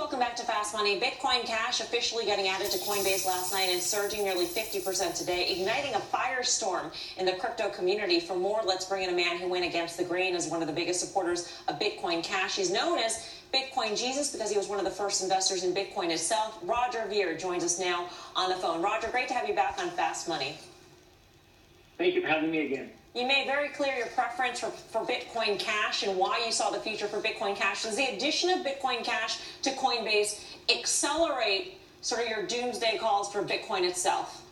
Welcome back to Fast Money. Bitcoin Cash officially getting added to Coinbase last night and surging nearly 50% today, igniting a firestorm in the crypto community. For more, let's bring in a man who went against the grain as one of the biggest supporters of Bitcoin Cash. He's known as Bitcoin Jesus because he was one of the first investors in Bitcoin itself. Roger Ver joins us now on the phone. Roger, great to have you back on Fast Money. Thank you for having me again. You made very clear your preference for Bitcoin Cash and why you saw the future for Bitcoin Cash. Does the addition of Bitcoin Cash to Coinbase accelerate sort of your doomsday calls for Bitcoin itself?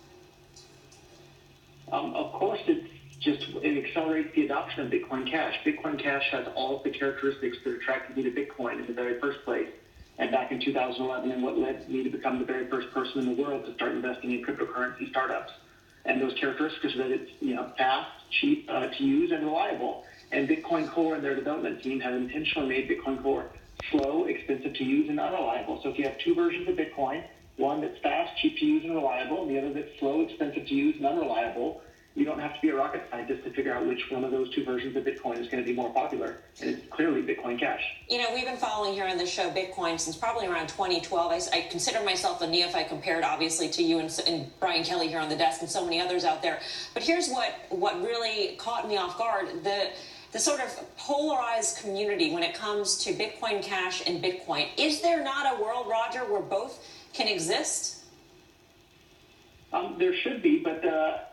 Of course, it accelerates the adoption of Bitcoin Cash. Bitcoin Cash has all of the characteristics that attracted me to Bitcoin in the very first place. And back in 2011, and what led me to become the very first person in the world to start investing in cryptocurrency startups. And those characteristics are that it's fast, cheap to use, and reliable. And Bitcoin Core and their development team have intentionally made Bitcoin Core slow, expensive to use, and unreliable. So if you have two versions of Bitcoin, one that's fast, cheap to use, and reliable, and the other that's slow, expensive to use, and unreliable, you don't have to be a rocket scientist to figure out which one of those two versions of Bitcoin is going to be more popular. And it's clearly Bitcoin Cash. You know, we've been following here on the show Bitcoin since probably around 2012. I consider myself a neophyte compared, obviously, to you and Brian Kelly here on the desk and so many others out there. But here's what really caught me off guard. The sort of polarized community when it comes to Bitcoin Cash and Bitcoin. Is there not a world, Roger, where both can exist? There should be, but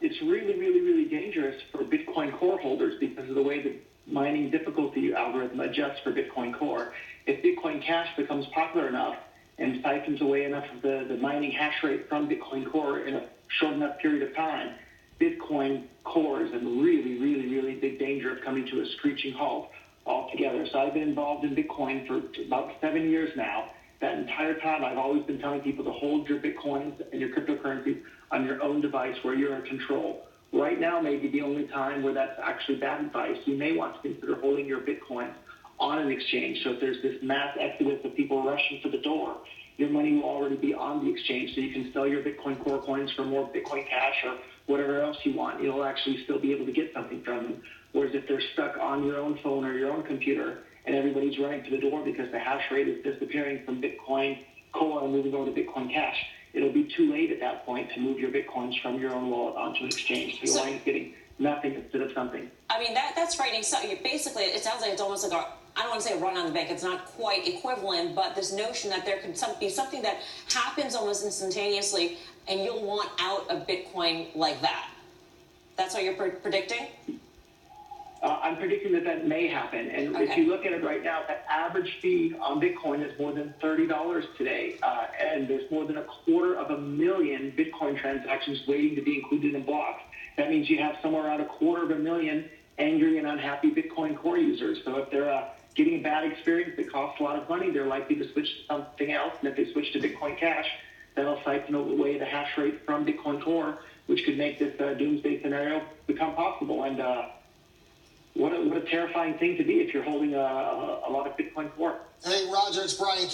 it's really, really, really dangerous for Bitcoin Core holders because of the way the mining difficulty algorithm adjusts for Bitcoin Core. If Bitcoin Cash becomes popular enough and siphons away enough of the mining hash rate from Bitcoin Core in a short enough period of time, Bitcoin Core is in really, really, really big danger of coming to a screeching halt altogether. So I've been involved in Bitcoin for about 7 years now. That entire time, I've always been telling people to hold your Bitcoins and your cryptocurrencies on your own device where you're in control. Right now may be the only time where that's actually bad advice. You may want to consider holding your Bitcoins on an exchange. So if there's this mass exodus of people rushing for the door, your money will already be on the exchange, so you can sell your Bitcoin Core coins for more Bitcoin Cash or whatever else you want. You'll actually still be able to get something from them. Whereas if they're stuck on your own phone or your own computer and everybody's running to the door because the hash rate is disappearing from Bitcoin Core and moving over to Bitcoin Cash, it'll be too late at that point to move your Bitcoins from your own wallet onto an exchange. So you'll wind up getting nothing instead of something. I mean, that's frightening. So basically, it sounds like it's almost like I don't want to say a run on the bank. It's not quite equivalent, but this notion that there could be something that happens almost instantaneously and you'll want out of Bitcoin like that. That's what you're predicting? I'm predicting that may happen. And if you look at it right now, the average fee on Bitcoin is more than $30 today. And there's more than 250,000 Bitcoin transactions waiting to be included in blocks. That means you have somewhere around 250,000 angry and unhappy Bitcoin Core users. So if they're getting a bad experience that costs a lot of money, they're likely to switch to something else. And if they switch to Bitcoin Cash, that'll siphon away the hash rate from Bitcoin Core, which could make this doomsday scenario become possible. And what a terrifying thing to be if you're holding a lot of Bitcoin Core. Hey, Roger, it's Brian Kelly.